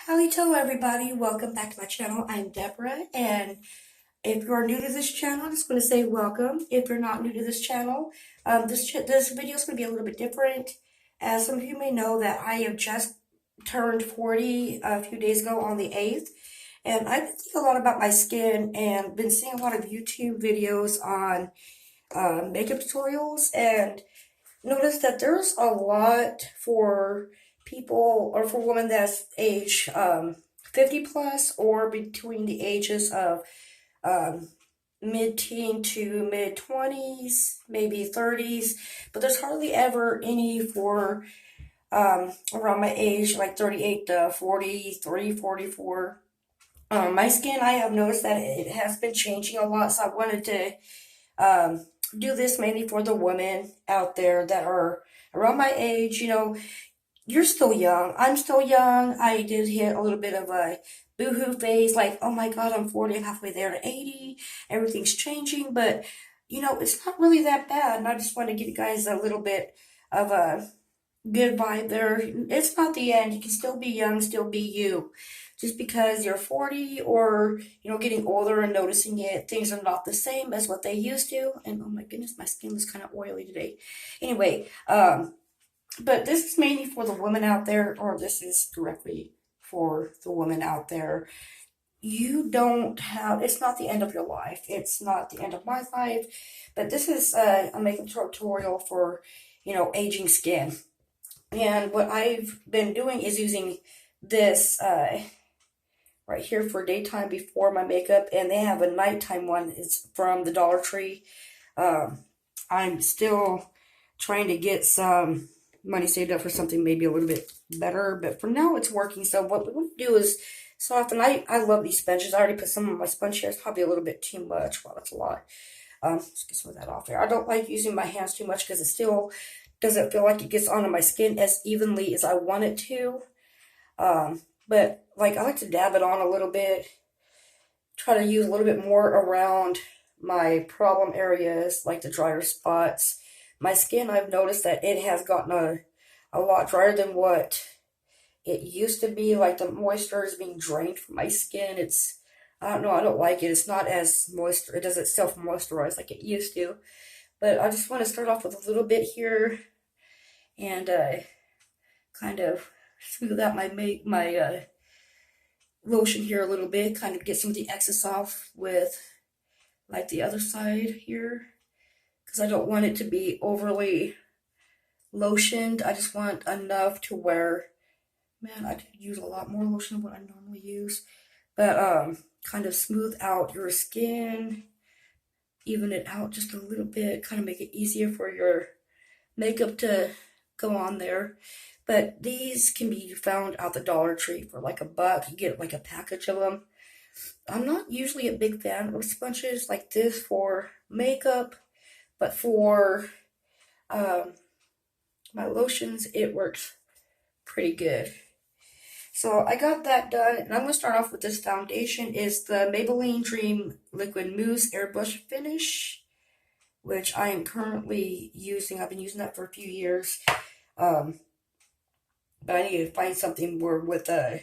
Howdy everybody, welcome back to my channel. I'm Deborah, and if you're new to this channel, I just want to say welcome. If you're not new to this channel, this video is going to be a little bit different. As some of you may know, that I have just turned 40 a few days ago on the 8th, and I've been thinking a lot about my skin and been seeing a lot of YouTube videos on makeup tutorials, and notice that there's a lot for people or for women that's age 50 plus or between the ages of um, mid-teen to mid-20s, maybe 30s, but there's hardly ever any for around my age, like 38 to 43, 44. My skin, I have noticed that it has been changing a lot, so I wanted to do this mainly for the women out there that are around my age. You're still young. I'm still young. I did hit a little bit of a boohoo phase, like, oh my God, I'm 40, I'm halfway there to 80. Everything's changing, but it's not really that bad. And I just want to give you guys a little bit of a good vibe there. It's not the end. You can still be young, still be you. Just because you're 40 or, getting older and noticing it, things are not the same as what they used to. And oh my goodness, my skin is kind of oily today. Anyway, but this is mainly for the women out there, or this is directly for the women out there. You don't have, it's not the end of your life. It's not the end of my life, but this is a makeup tutorial for, aging skin. And what I've been doing is using this right here for daytime before my makeup, and they have a nighttime one. It's from the Dollar Tree. Um, I'm still trying to get some money saved up for something maybe a little bit better, but for now it's working. So what we want to do is soften. I love these sponges. I already put some on my sponge here. It's probably a little bit too much. Wow, that's a lot. Let's get some of that off there. I don't like using my hands too much because it still doesn't feel like it gets onto my skin as evenly as I want it to. But like I like to dab it on a little bit, try to use a little bit more around my problem areas, like the drier spots. My skin, I've noticed that it has gotten a lot drier than what it used to be. Like the moisture is being drained from my skin. I don't know, I don't like it. It's not as moisture, it doesn't self moisturize like it used to. But I just want to start off with a little bit here and kind of smooth out my lotion here a little bit, kind of get some of the excess off with like the other side here, because I don't want it to be overly lotioned. I just want enough to where, man, I could use a lot more lotion than what I normally use, but kind of smooth out your skin, even it out just a little bit, kind of make it easier for your makeup to go on there. But these can be found at the Dollar Tree for like $1. You get like a package of them. I'm not usually a big fan of sponges like this for makeup, but for um, my lotions, it works pretty good. So I got that done, and I'm going to start off with this foundation. It's the Maybelline Dream Liquid Mousse Airbrush Finish, which I am currently using. I've been using that for a few years. But I need to find something more with I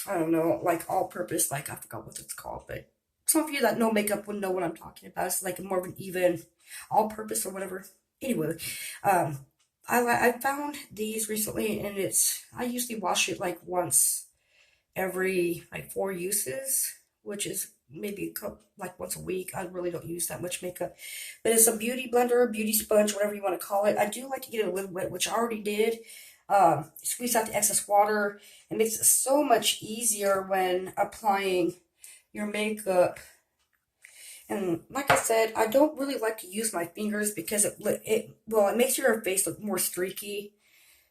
don't know, like all-purpose, like I forgot what it's called, but some of you that know makeup would know what I'm talking about. It's like more of an even all-purpose or whatever. Anyway, um, I found these recently, and I usually wash it like once every like 4 uses, which is maybe like once a week. I really don't use that much makeup, but it's a beauty blender, beauty sponge, whatever you want to call it. I do like to get it a little wet, which I already did. Squeeze out the excess water. It makes it so much easier when applying your makeup. And like I said, I don't really like to use my fingers because it makes your face look more streaky.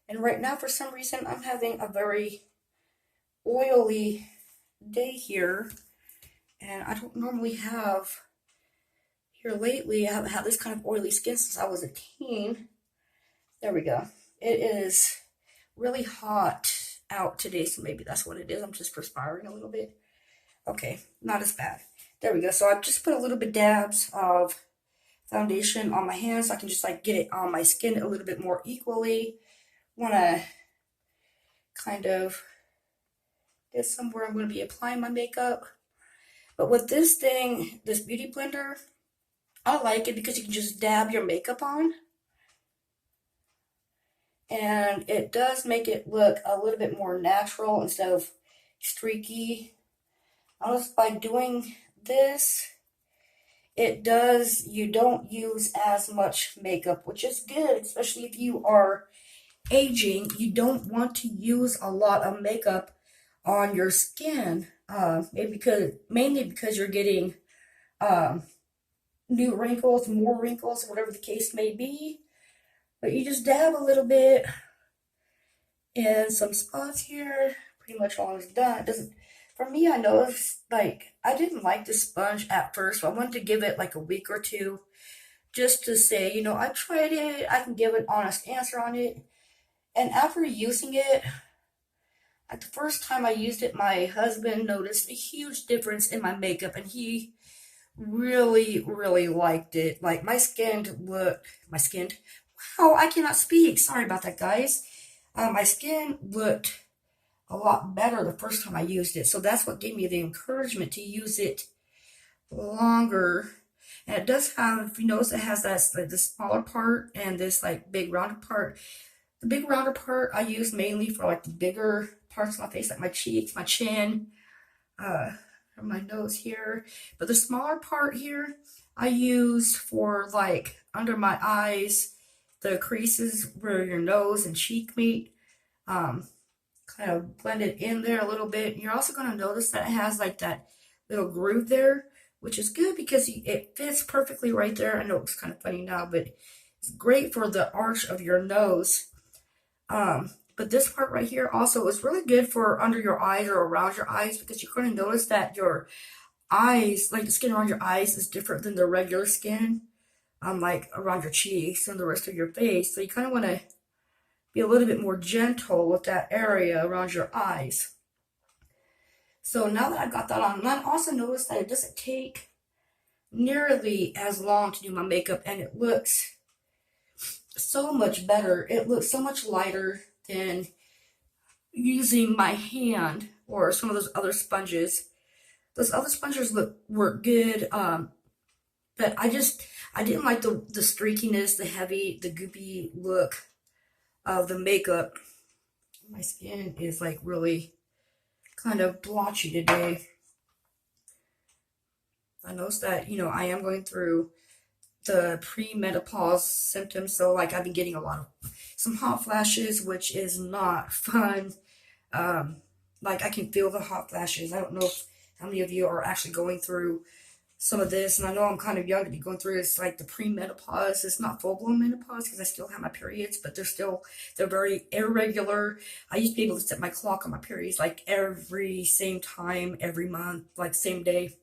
And right now, for some reason, I'm having a very oily day here, and I don't normally have here lately. I haven't had this kind of oily skin since I was a teen. There we go. It is really hot out today, so maybe that's what it is. I'm just perspiring a little bit. Okay, not as bad. There we go. So I've just put a little bit dabs of foundation on my hands so I can just like get it on my skin a little bit more equally. Want to kind of This somewhere I'm going to be applying my makeup. But with this thing, this beauty blender, I like it because you can just dab your makeup on. And it does make it look a little bit more natural instead of streaky. Almost by doing this, you don't use as much makeup, which is good, especially if you are aging. You don't want to use a lot of makeup on your skin, mainly because you're getting um, new wrinkles, more wrinkles, whatever the case may be. But you just dab a little bit in some spots here. Pretty much all is done. It doesn't. For me, I noticed like I didn't like the sponge at first, so I wanted to give it like a week or two just to say, I tried it. I can give an honest answer on it. And after using it, like the first time I used it, my husband noticed a huge difference in my makeup, and he really, really liked it. Like my skin, wow, I cannot speak. Sorry about that, guys. My skin looked a lot better the first time I used it. So that's what gave me the encouragement to use it longer. And it does have, if you notice, it has that like the smaller part and this like big rounder part. The big rounder part I use mainly for like the bigger parts of my face, like my cheeks, my chin, uh, my nose here. But the smaller part here I use for like under my eyes, the creases where your nose and cheek meet. Um, Kind of blend it in there a little bit. You're also going to notice that it has like that little groove there, which is good because it fits perfectly right there. I know it's kind of funny now, but it's great for the arch of your nose. But this part right here also is really good for under your eyes or around your eyes because you're going to notice that your eyes, like the skin around your eyes, is different than the regular skin, like around your cheeks and the rest of your face. So you kind of want to be a little bit more gentle with that area around your eyes. So now that I've got that on, and I also noticed that it doesn't take nearly as long to do my makeup, and it looks so much better. It looks so much lighter than using my hand or some of those other sponges. Those other sponges work good, but I didn't like the streakiness, the heavy, the goopy look of the makeup. My skin is like really kind of blotchy today. I noticed that, I am going through the pre-menopause symptoms, so like I've been getting some hot flashes, which is not fun. Like I can feel the hot flashes. I don't know how many of you are actually going through some of this, and I know I'm kind of young to be going through. It's like the pre-menopause. It's not full-blown menopause because I still have my periods, but they're very irregular. I used to be able to set my clock on my periods like every same time, every month, like same day.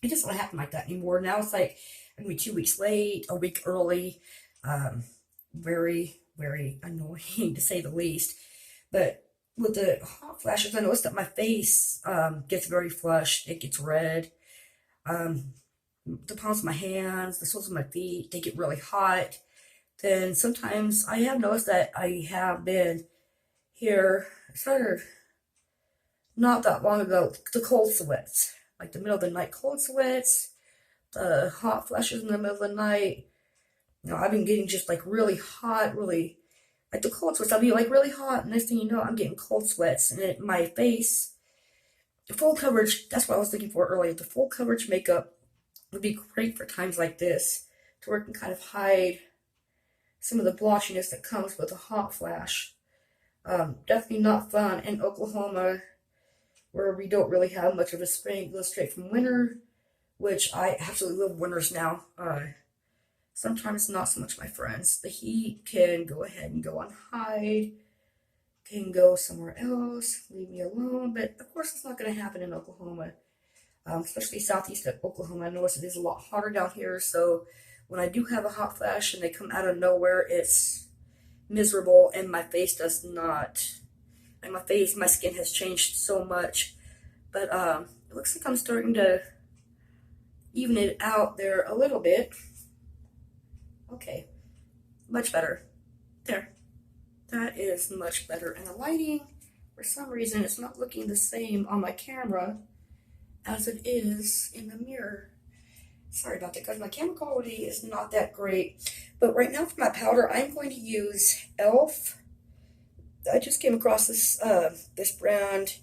It doesn't happen like that anymore. Now it's like I'm gonna be 2 weeks late, a week early. Very, very annoying to say the least. But with the hot flashes, I noticed that my face gets very flushed. It gets red. The palms of my hands, the soles of my feet, they get really hot. Then sometimes I have noticed that I have been here, it started not that long ago, the cold sweats, like the middle of the night cold sweats, the hot flashes in the middle of the night. I've been getting just like really hot, really, like the cold sweats. I'll be like really hot, and next thing you know, I'm getting cold sweats, and my face, the full coverage, that's what I was looking for earlier. The full coverage makeup would be great for times like this, to where it can kind of hide some of the blotchiness that comes with a hot flash. Definitely not fun in Oklahoma, where we don't really have much of a spring. It goes straight from winter, which I absolutely love winters now. Sometimes not so much my friends. The heat can go ahead and go on hide, can go somewhere else, leave me alone. But of course, it's not going to happen in Oklahoma, especially southeast of Oklahoma. I notice it is a lot hotter down here. So when I do have a hot flash and they come out of nowhere, it's miserable, and my face does not. Like my skin has changed so much. But it looks like I'm starting to even it out there a little bit. Okay, much better. There. That is much better. And the lighting For some reason, it's not looking the same on my camera as it is in the mirror. Sorry about that, guys. My camera quality is not that great. But right now for my powder, I'm going to use e.l.f. I just came across this brand,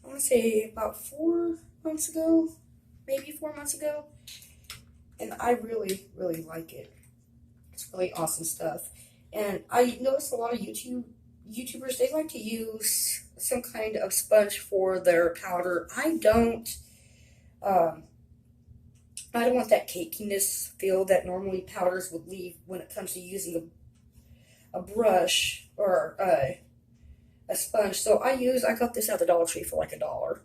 I want to say about 4 months ago, maybe 4 months ago. And I really, really like it. It's really awesome stuff. And I noticed a lot of YouTubers, they like to use some kind of sponge for their powder. I don't want that cakiness feel that normally powders would leave when it comes to using a brush or a sponge. So I got this at the Dollar Tree for like $1,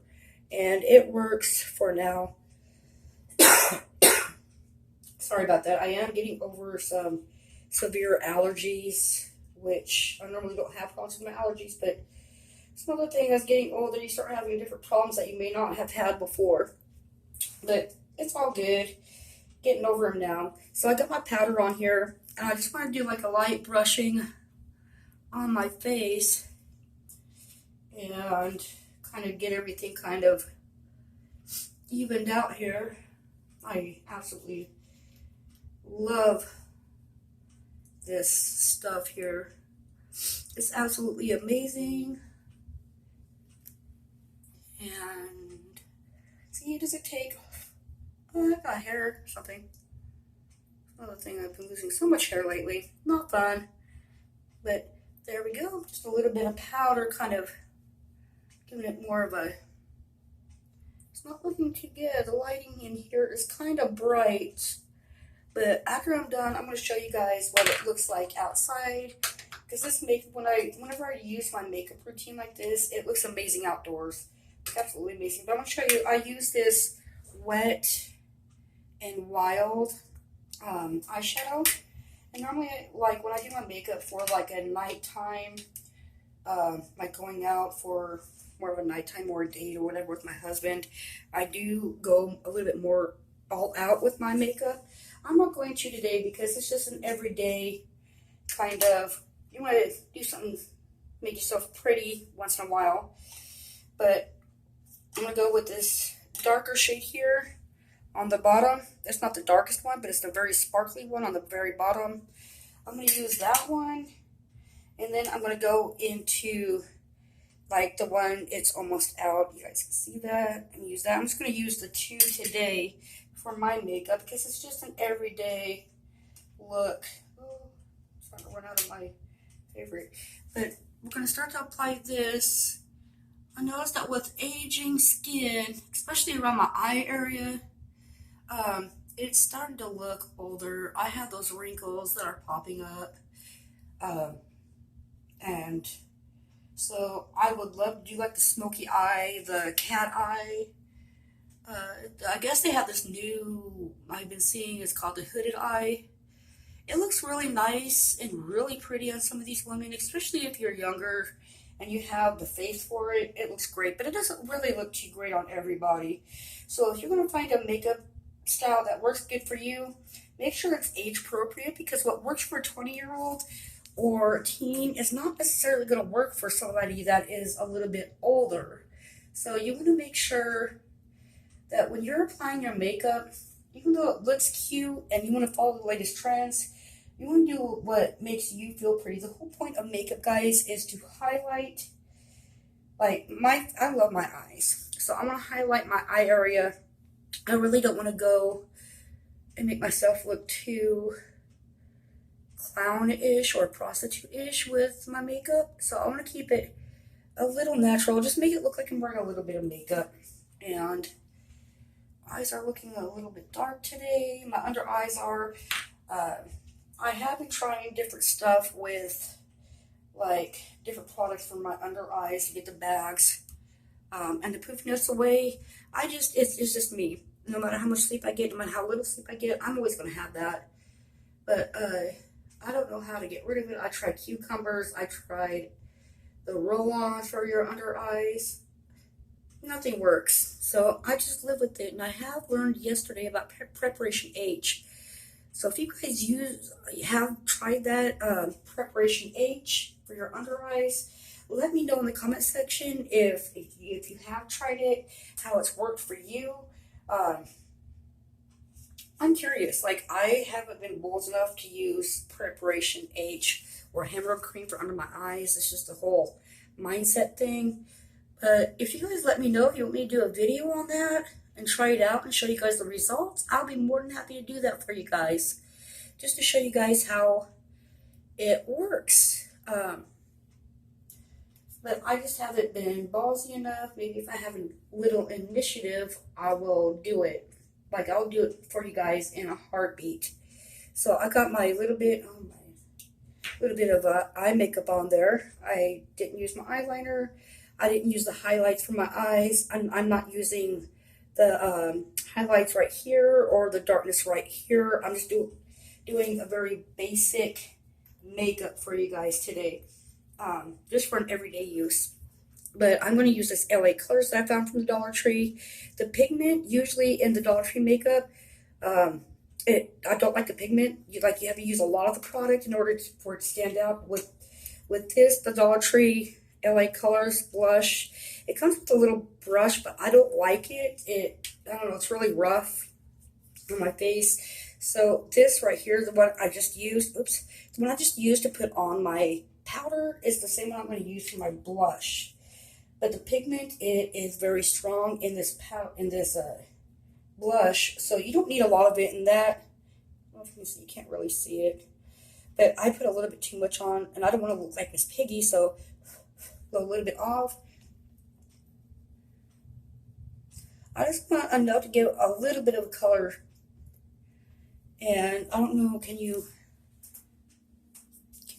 and it works for now. Sorry about that. I am getting over some severe allergies, which I normally don't have problems with my allergies, but it's another thing as getting older, you start having different problems that you may not have had before. But it's all good. Getting over them now. So I got my powder on here, and I just want to do like a light brushing on my face and kind of get everything kind of evened out here. I absolutely love this stuff here. It's absolutely amazing. And see, does it take, oh, I got hair or something. Another thing, I've been losing so much hair lately. Not fun. But there we go. Just a little bit of powder, kind of giving it more of a, it's not looking too good. The lighting in here is kind of bright. But after I'm done, I'm going to show you guys what it looks like outside. Because this makeup, whenever I use my makeup routine like this, it looks amazing outdoors. Absolutely amazing. But I'm going to show you, I use this Wet and Wild eyeshadow. And normally, like when I do my makeup for like a nighttime, like going out for more of a nighttime or a date or whatever with my husband, I do go a little bit more all out with my makeup. I'm not going to today because it's just an everyday kind of, you want to do something, make yourself pretty once in a while. But I'm going to go with this darker shade here on the bottom. It's not the darkest one, but it's the very sparkly one on the very bottom. I'm going to use that one. And then I'm going to go into like the one, it's almost out. You guys can see that. And use that. I'm just going to use the two today for my makeup because it's just an everyday look. Oh, starting to run out of my favorite. But we're going to start to apply this. I noticed that with aging skin, especially around my eye area, it's starting to look older. I have those wrinkles that are popping up. And so I would love to do like the smoky eye, the cat eye. I guess they have this new, I've been seeing, it's called the hooded eye. It looks really nice and really pretty on some of these women, especially if you're younger and you have the face for it. It looks great, but it doesn't really look too great on everybody. So if you're going to find a makeup style that works good for you, make sure it's age appropriate, because what works for a 20-year-old or teen is not necessarily going to work for somebody that is a little bit older. So you want to make sure that when you're applying your makeup, even though it looks cute and you want to follow the latest trends, you want to do what makes you feel pretty. The whole point of makeup, guys, is to highlight, like, I love my eyes. So I want to highlight my eye area. I really don't want to go and make myself look too clown-ish or prostitute-ish with my makeup. So I want to keep it a little natural. Just make it look like I'm wearing a little bit of makeup. And eyes are looking a little bit dark today. My under eyes are. I have been trying different stuff with like different products for my under eyes to get the bags and the poofiness away. It's just me. No matter how much sleep I get, no matter how little sleep I get, I'm always going to have that. But I don't know how to get rid of it. I tried cucumbers. I tried the roll-ons for your under eyes. Nothing works. So I just live with it. And I have learned yesterday about Preparation H. So if you guys have tried that Preparation H for your under eyes, Let me know in the comment section if you have tried it, how it's worked for you. Um, I'm curious. Like, I haven't been bold enough to use Preparation H or Hammer Cream for under my eyes. It's just a whole mindset thing. But if you guys let me know if you want me to do a video on that and try it out and show you guys the results, I'll be more than happy to do that for you guys. Just to show you guys how it works. But I just haven't been ballsy enough. Maybe if I have a little initiative, I will do it. Like, I'll do it for you guys in a heartbeat. So I got my little bit of eye makeup on there. I didn't use my eyeliner. I didn't use the highlights for my eyes. I'm not using the highlights right here or the darkness right here. I'm just doing a very basic makeup for you guys today, just for an everyday use. But I'm going to use this LA Colors that I found from the Dollar Tree. The pigment, usually in the Dollar Tree makeup, I don't like the pigment. You have to use a lot of the product in order for it to stand out. With this, the Dollar Tree LA Colors blush, it comes with a little brush, but I don't like it. I don't know, it's really rough on my face. So this right here, the one I just used, the one I just used to put on my powder is the same one I'm going to use for my blush. But the pigment, it is very strong in this blush, so you don't need a lot of it in that. I don't know if you can see, you can't really see it. But I put a little bit too much on, and I don't want to look like Miss Piggy, so go a little bit off. I just want enough to give a little bit of color. And I don't know, can't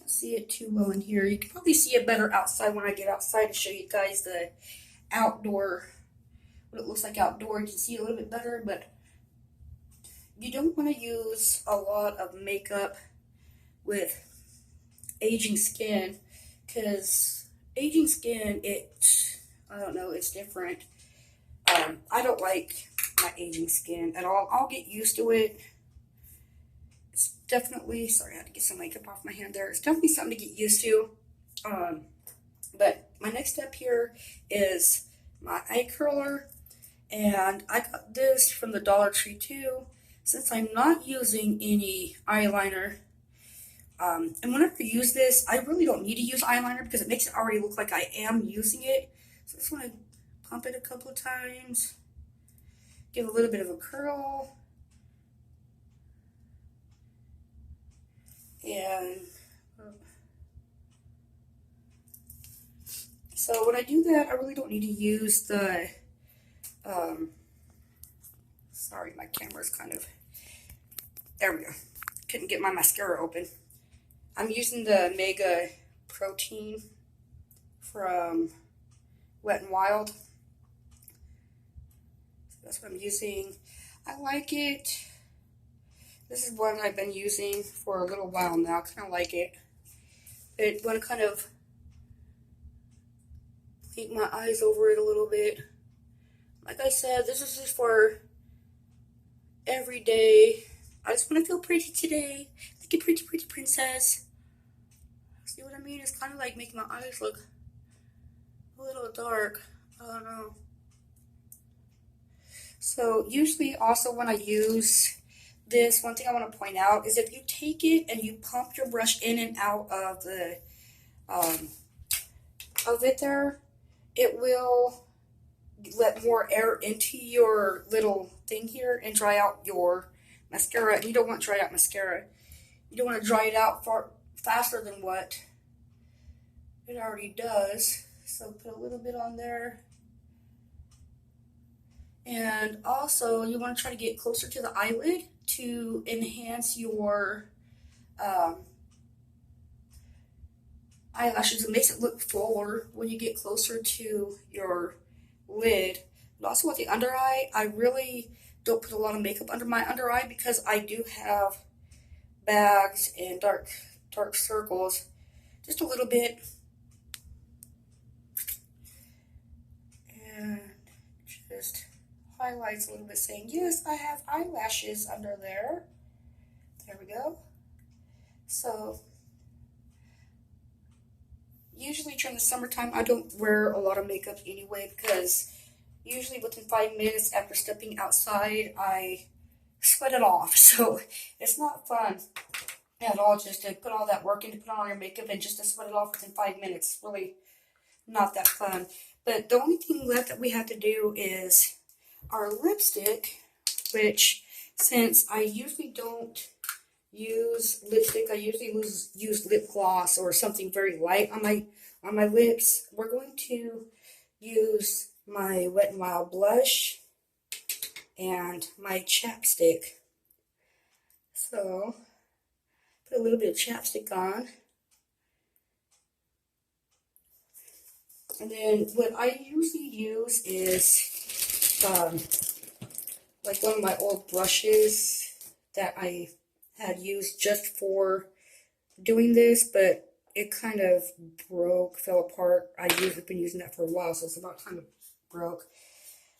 see it too well in here. You can probably see it better outside when I get outside to show you guys the outdoor, what it looks like outdoor. You can see it a little bit better, but you don't want to use a lot of makeup with aging skin, because aging skin, I don't know, it's different. I don't like my aging skin at all. I'll get used to it. It's definitely, sorry, I had to get some makeup off my hand there. It's definitely something to get used to. But my next step here is my eye curler. And I got this from the Dollar Tree too, since I'm not using any eyeliner. And whenever I use this, I really don't need to use eyeliner because it makes it already look like I am using it. So I just want to pump it a couple of times, give a little bit of a curl. And so when I do that, I really don't need to use the, sorry, my camera's kind of, there we go. Couldn't get my mascara open. I'm using the Mega Protein from Wet n Wild. So that's what I'm using. I like it. This is one I've been using for a little while now. I kind of like it. It want to kind of paint my eyes over it a little bit. Like I said, this is just for every day. I just want to feel pretty today. Like a pretty, pretty princess. See what I mean? It's kind of like making my eyes look a little dark. I don't know. So usually also when I use this, one thing I want to point out is if you take it and you pump your brush in and out of the of it there, it will let more air into your little thing here and dry out your mascara. And you don't want to dry out mascara. You don't want to dry it out faster than what it already does. So put a little bit on there. And also you want to try to get closer to the eyelid to enhance your eyelashes. It makes it look fuller when you get closer to your lid. But also with the under eye, I really don't put a lot of makeup under my under eye because I do have bags and dark circles. Just a little bit. And just highlights a little bit saying, yes, I have eyelashes under there. There we go. So usually during the summertime, I don't wear a lot of makeup anyway because usually within 5 minutes after stepping outside, I sweat it off. So it's not fun at all just to put all that work in to put on all your makeup and just to sweat it off within 5 minutes. Really not that fun. But the only thing left that we have to do is our lipstick, which since I usually don't use lipstick, I usually use lip gloss or something very light on my lips. We're going to use my Wet n Wild blush and my chapstick. So put a little bit of chapstick on. And then what I usually use is like one of my old brushes that I had used just for doing this, but it kind of broke, fell apart. I've been using that for a while, so it's about time it broke.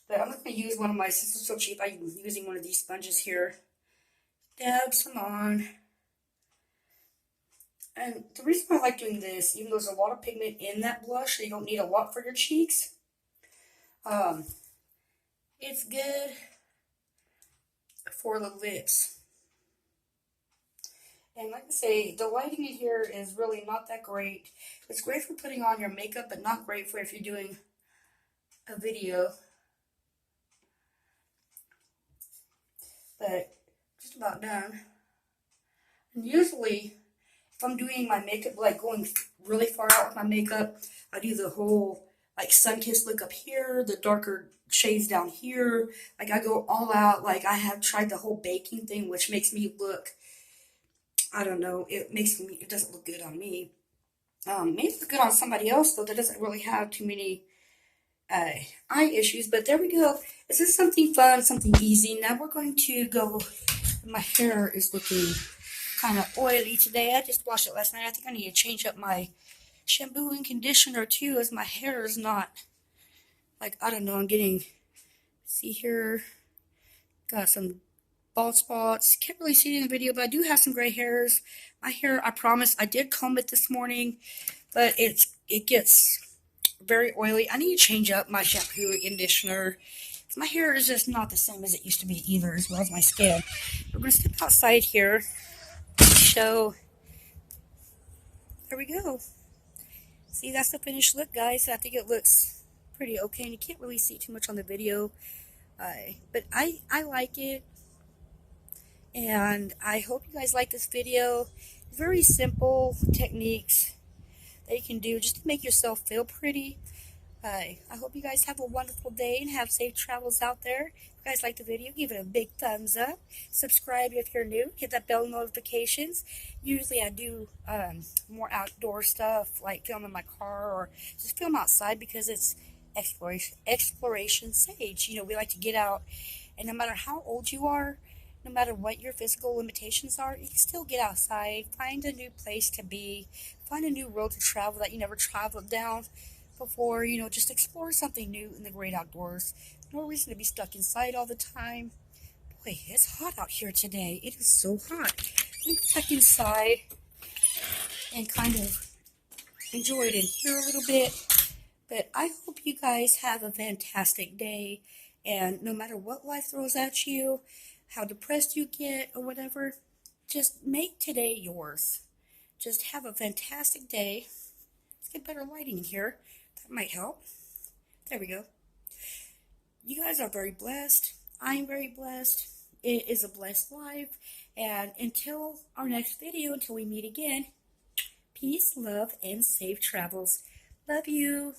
But I'm going to use one of my, since it's so cheap, I'm using one of these sponges here. Dab some on. And the reason I like doing this, even though there's a lot of pigment in that blush, so you don't need a lot for your cheeks, it's good for the lips. And like I say, the lighting in here is really not that great. It's great for putting on your makeup, but not great for if you're doing a video. But just about done. And usually, if I'm doing my makeup, like going really far out with my makeup, I do the whole like sun-kissed look up here, the darker shades down here. Like I go all out. Like I have tried the whole baking thing, which makes me look, I don't know, it doesn't look good on me. Maybe it looks good on somebody else though that doesn't really have too many eye issues. But there we go. This is something fun, something easy. Now we're going to go. My hair is looking kind of oily today. I just washed it last night. I think I need to change up my shampoo and conditioner too, as my hair is not, like, I don't know, I'm getting, see here, got some bald spots. Can't really see it in the video, but I do have some gray hairs. My hair, I promise, I did comb it this morning, but it gets very oily. I need to change up my shampoo and conditioner. My hair is just not the same as it used to be either, as well as my skin. We're going to step outside here. Show. There we go. See, that's the finished look, guys. I think it looks pretty okay, and you can't really see too much on the video, but I like it, and I hope you guys like this video. Very simple techniques that you can do just to make yourself feel pretty. I hope you guys have a wonderful day and have safe travels out there. If you guys like the video, give it a big thumbs up. Subscribe if you're new. Hit that bell notifications. Usually I do more outdoor stuff, like film in my car or just film outside because it's exploration stage. You know, we like to get out, and no matter how old you are, no matter what your physical limitations are, you can still get outside, find a new place to be, find a new road to travel that you never traveled down before. You know, just explore something new in the great outdoors. No reason to be stuck inside all the time. Boy, it's hot out here today. It is so hot. Let me go back inside and kind of enjoy it in here a little bit. But I hope you guys have a fantastic day, and no matter what life throws at you, how depressed you get or whatever, just make today yours. Just have a fantastic day. Let's get better lighting in here. That might help. There we go. You guys are very blessed. I'm very blessed. It is a blessed life. And until our next video, until we meet again, peace, love, and safe travels. Love you.